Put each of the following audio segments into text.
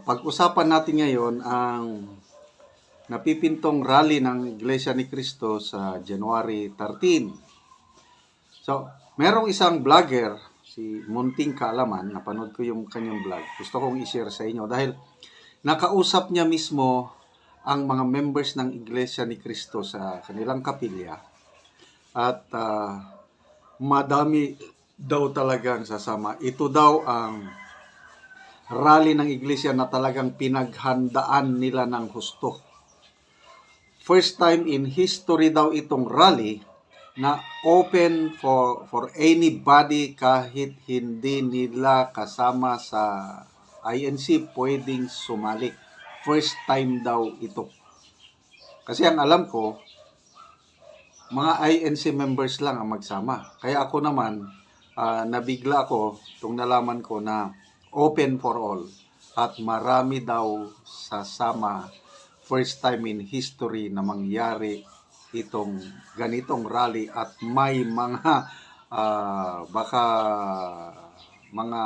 Pag-usapan natin ngayon ang napipintong rally ng Iglesia ni Cristo sa January 13. So, merong isang vlogger, si Munting Kaalaman, napanood ko yung kanyang vlog. Gusto kong i-share sa inyo dahil nakausap niya mismo ang mga members ng Iglesia ni Cristo sa kanilang kapilya. At madami daw talagang sasama. Ito daw ang rally ng iglesia na talagang pinaghandaan nila ng husto. First time in history daw itong rally na open for anybody kahit hindi nila kasama sa INC pwedeng sumali. First time daw ito. Kasi ang alam ko, mga INC members lang ang magsama. Kaya ako naman, nabigla ako nung nalaman ko na open for all at marami daw sasama. First time in history na mangyari itong ganitong rally at may mga baka mga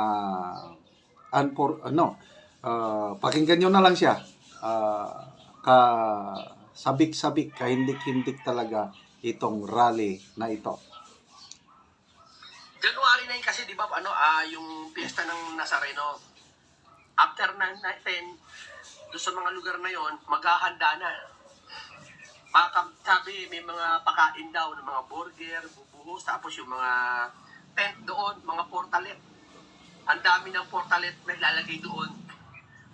pakinggan nyo na lang siya, sabik-sabik, kahindik-hindik talaga itong rally na ito. January 9 kasi, di ba, yung piyesta ng Nazareno. After 9, doon sa mga lugar na yon, maghahanda na. Sabi, may mga pakain daw ng mga burger, bubuhos, tapos yung mga tent doon, mga portalet. Ang dami ng portalet na ilalagay doon.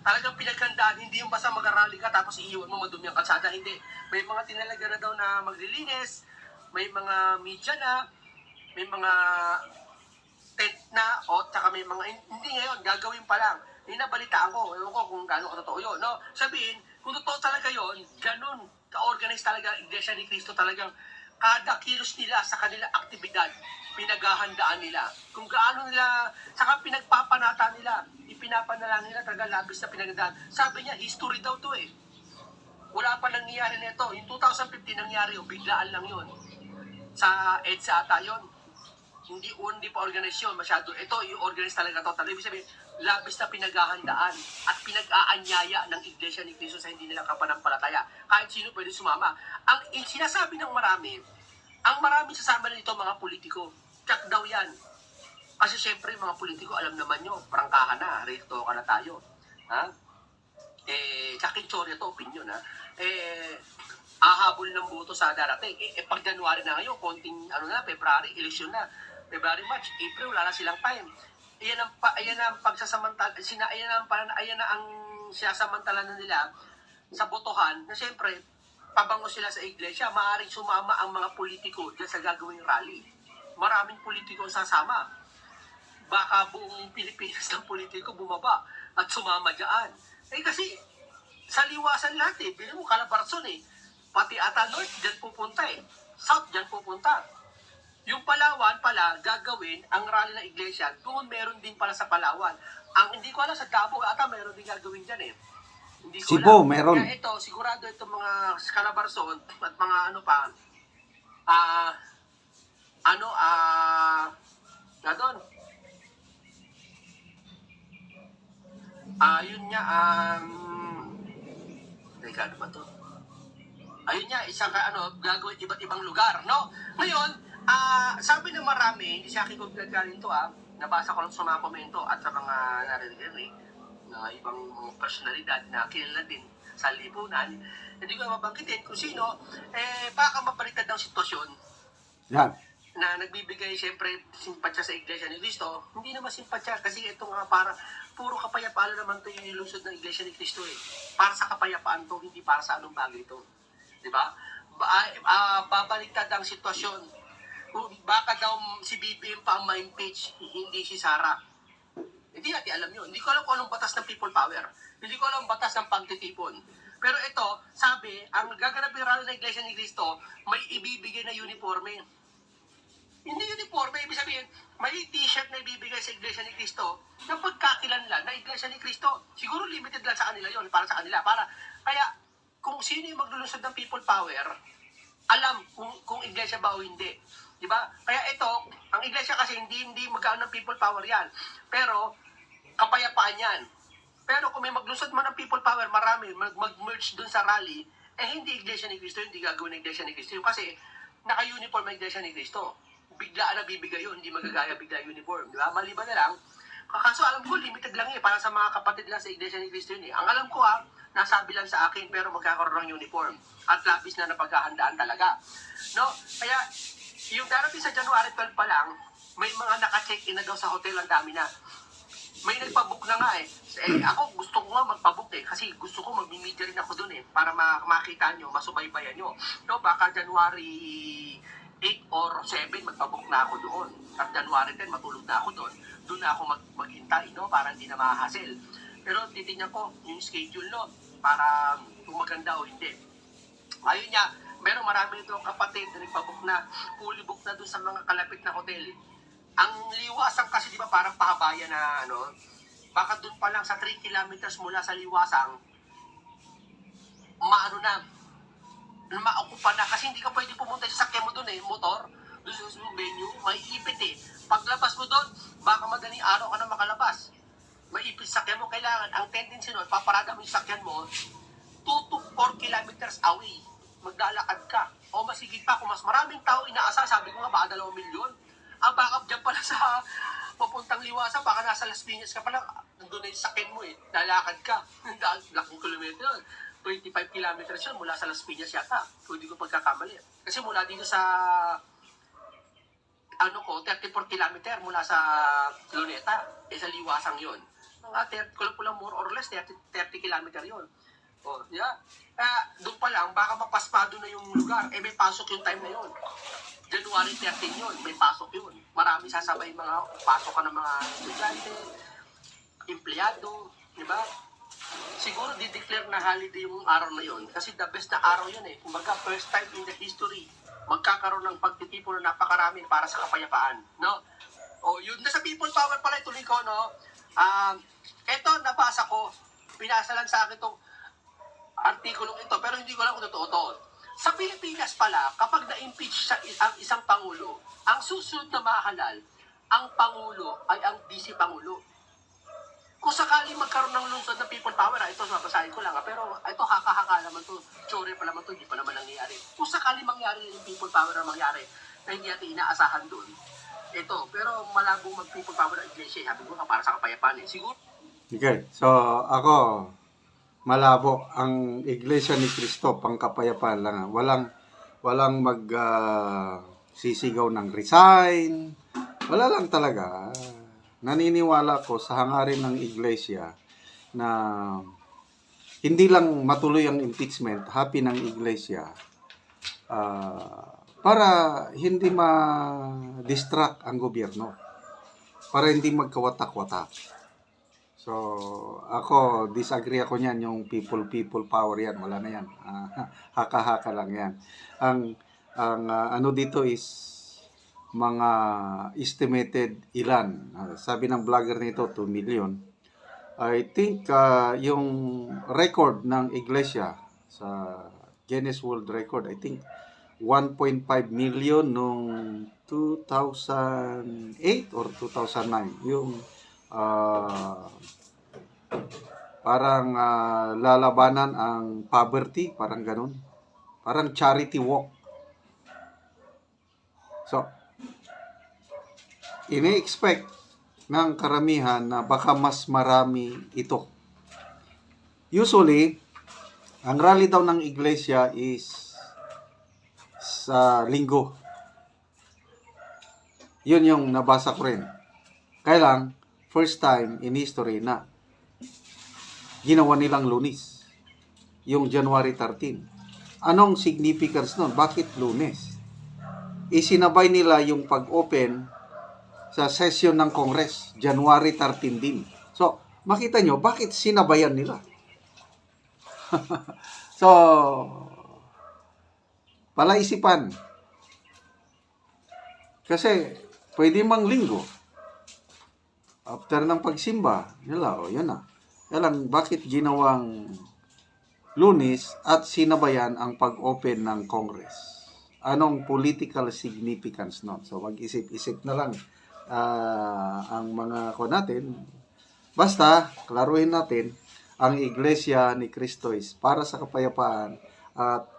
Talagang pinaghandaan, hindi yung basta mag-rally ka tapos iiwan mo madumi ang kalsada. Hindi. May mga tinalaga na daw na maglilinis, may mga media na, may mga tent na, o tsaka may mga, hindi ngayon, gagawin pa lang. Nabalitaan ko, ewan ko kung gaano katotoo yun, no? Sabihin, kung totoo talaga yun, ganun, ka-organize talaga, Iglesia ni Cristo talagang, kada kilos nila sa kanilang aktibidad, pinaghahandaan nila. Kung gaano nila, saka pinagpapanata nila, ipinapanala nila talaga labis na pinaghandaan. Sabi niya, history daw to eh. Wala pa nangyayari nito. Yung 2015 nangyari, biglaan lang yun. Sa EDSA ata yun. Hindi pa organisasyon masyado. Ito, i-organize talaga to. Ibig sabihin, labis na pinaghahandaan at pinag-aanyaya ng Iglesia ni Cristo sa hindi nila kapanampalataya. Kahit sino pwede sumama. Ang sinasabi ng marami, ang maraming sasama na dito mga politiko. Tsak daw yan. Kasi syempre mga politiko, alam naman nyo, prangkahan na, rito ka na tayo. Ha? Tsakin sorry to, opinion ha. Ahabol ng boto sa darating. Pag January na ngayon, konting February, eleksyon na. February, March, April, wala na silang time. Ayan ang pagsasamantala, ayan na ang sinasamantala na nila sa botohan na siyempre, pabango sila sa iglesia, maaaring sumama ang mga politiko dyan sa gagawing rally. Maraming politiko ang sasama. Baka buong Pilipinas ng politiko bumaba at sumama dyan. Kasi, sa liwasan lahat bilhin mo, Calabarzon pati ata North, dyan pupunta South, dyan pupunta. Yung Palawan pala, gagawin ang rally ng iglesia, doon meron din pala sa Palawan. Ang hindi ko alam sa Davao, ata meron din gagawin dyan Hindi ko Cebu, alam. meron. Kaya ito, sigurado itong mga Calabarzon at mga doon. Yun nga, teka, ano ba to? Ayun nga, isang gagawin iba't ibang lugar, no? Ngayon, sabi ng marami, hindi sa akin kung pinagkarin ito nabasa ko lang sa mga komento at sa mga narinig na ibang personalidad na kilala din sa lipunan, hindi ko mabangkitin kung sino, baka mabaliktad ng sitwasyon na nagbibigay siyempre simpatsya sa Iglesia ni Cristo. Hindi naman simpatsya kasi ito nga para puro kapayapaan naman ito yung nilusod ng Iglesia ni Cristo Para sa kapayapaan to, hindi para sa anong bagay ito. Diba? Babaliktad ang sitwasyon. Baka daw si BBM pa ang ma-impeach, hindi si Sara. Hindi natin alam yun. Hindi ko alam kung anong batas ng people power. Hindi ko alam batas ng pagtitipon. Pero ito, sabi, ang gaganapin rally ng Iglesia ni Cristo, may ibibigay na uniforme. Hindi uniforme, ibig sabihin, may t-shirt na ibibigay sa Iglesia ni Cristo na pagkakilanlan na Iglesia ni Cristo. Siguro limited lang sa kanila yon, para sa kanila. Kaya, kung sino yung maglulunsad ng people power, alam kung iglesia ba o hindi. Diba? Kaya ito, ang iglesia kasi hindi magkaroon ng people power yan. Pero, kapayapaan yan. Pero kung may maglusod man ng people power, marami, mag-merge dun sa rally, hindi Iglesia ni Cristo, hindi gagawin ng Iglesia ni Cristo. Kasi naka-uniform ang Iglesia ni Cristo. Biglaan na bibigay yun, hindi magagaya bigla uniform. Di ba? Maliban na lang, kaso alam ko, limited lang para sa mga kapatid lang sa Iglesia ni Cristo yun. Ang alam ko nasabi lang sa akin, pero magkakaroon ng uniform. At labis na napaghahandaan talaga. No? Kaya, yung darating sa January 12 pa lang, may mga naka-check-in na daw sa hotel, ang dami na. May nagpabook na nga ako gusto ko nga magpabook kasi gusto ko mag-media rin ako dun para makita nyo, masubaybayan nyo. No, baka January 8 or 7 magpabook na ako doon. At January 10 matulog na ako doon. Doon na ako maghintay, no, para hindi na ma-hassle. Pero titingnan ko yung schedule, no, para kung maganda o hindi. Ayun nga, meron marami itong kapatid na nagpabook na, fully book na doon sa mga kalapit na hotel. Ang Liwasang kasi di ba parang pahabayan na baka doon pa lang sa 3 kilometers mula sa Liwasang ma-okupa na kasi hindi ka pwede pumunta sa sakyan mo doon motor doon sa venue, may ipit paglabas mo doon, baka madaling araw ka na makalabas, may ipit sa sakyan mo, kailangan ang tendency nun, paparada mo yung sakyan mo 2 to 4 kilometers away, maglalakad ka o masigit pa, kung mas maraming tao inaasa, sabi ko nga baka 2 milyon. Ang backup dyan pala sa papuntang Liwasa, baka nasa Las Piñas ka pala, nandun na yung sakyan mo lalakad ka. Laking kilometer, 25 kilometers yun mula sa Las Piñas yata, kung hindi ko pagkakamali. Kasi mula dito sa, 34 kilometer mula sa Luneta, sa Liwasang yun. Mga kulang more or less, 30 kilometer yun. Yeah. Doon pa lang, baka mapaspado na yung lugar. May pasok yung time na yun. January 13 yun, may pasok yun. Marami sasabay pasok ka ng mga estudyante, empleyado, di ba? Siguro di-declare na holiday yung araw na yun kasi the best na araw yun Kumbaga, first time in the history, magkakaroon ng pagtitipon na napakarami para sa kapayapaan, no? Yun, nasa people power pala, ituloy ko, no? Eto, nabasa ko, pinasa lang sa akin itong artikulong ito, pero hindi ko lang kung totoo to. Sa Pilipinas pala, kapag na-impeach ang isang Pangulo, ang susunod na mahalal, ang Pangulo ay ang Vice-Pangulo. Kung sakali magkaroon ng lungsod ng people power, ito mabasahin ko lang, pero ito haka-haka naman to, tsure pa naman to, hindi pa naman nangyayari. Kung sakali mangyari yung people power na mangyari, na hindi natin inaasahan doon, ito, pero malabong mag-people power ng iglesia, sabi ko para sa kapayapaan siguro. Okay, so ako, malabo ang Iglesia ni Cristo pangkapayapaan lang. Walang sisigaw ng resign. Wala lang talaga. Naniniwala ko sa hangarin ng Iglesia na hindi lang matuloy ang impeachment, happy ng Iglesia para hindi ma-distract ang gobyerno. Para hindi magkawatak-watak. So, ako, disagree ako niyan, yung people power yan, wala na yan. Haka-haka lang yan. Ang ano dito is mga estimated ilan. Sabi ng vlogger nito, 2 million. I think yung record ng iglesia sa Guinness World Record, I think 1.5 million nung 2008 or 2009. Yung parang lalabanan ang poverty, parang ganun. Parang charity walk. So, ini-expect ng karamihan na baka mas marami ito. Usually, ang rally daw ng iglesia is sa linggo. Yun yung nabasa ko rin. Kaya lang, first time in history na ginawa nilang Lunes, yung January 13. Anong significance nun? Bakit Lunes? Isinabay nila yung pag-open sa session ng Congress, January 13 din. So, makita nyo, bakit sinabayan nila? So, palaisipan. Kasi, pwede mang linggo. After ng pagsimba, yun na. Kaya lang, bakit ginawang Lunes at sinabayan ang pag-open ng Congress? Anong political significance nun? So, mag-isip-isip na lang ang mga natin. Basta, klaruhin natin, ang Iglesia ni Cristo is para sa kapayapaan at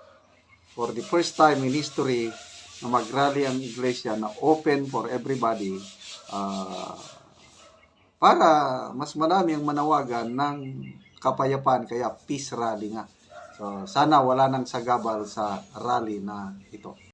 for the first time in history na mag-rally ang Iglesia na open for everybody para mas marami ang manawagan ng kapayapaan, kaya peace rally nga. So, sana wala nang sagabal sa rally na ito.